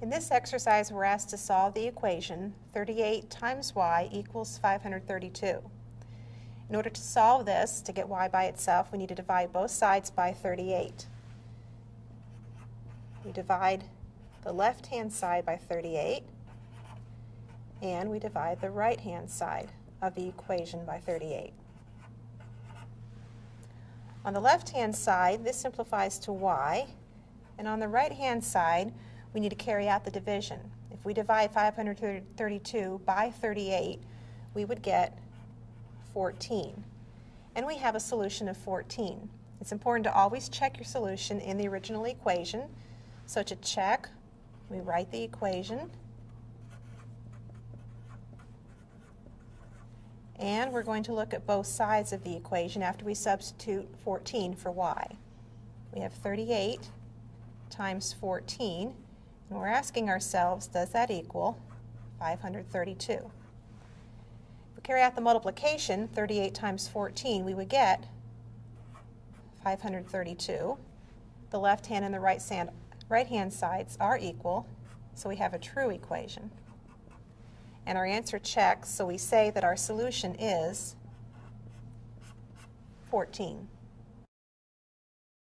In this exercise, we're asked to solve the equation 38 times y equals 532. In order to solve this, to get y by itself, we need to divide both sides by 38. We divide the left-hand side by 38, and we divide the right-hand side of the equation by 38. On the left-hand side, this simplifies to y, and on the right-hand side, we need to carry out the division. If we divide 532 by 38, we would get 14. And we have a solution of 14. It's important to always check your solution in the original equation. So to check, we write the equation, and we're going to look at both sides of the equation after we substitute 14 for y. We have 38 times 14, and we're asking ourselves, does that equal 532? If we carry out the multiplication, 38 times 14, we would get 532. The left hand and the right hand sides are equal, so we have a true equation. And our answer checks, so we say that our solution is 14.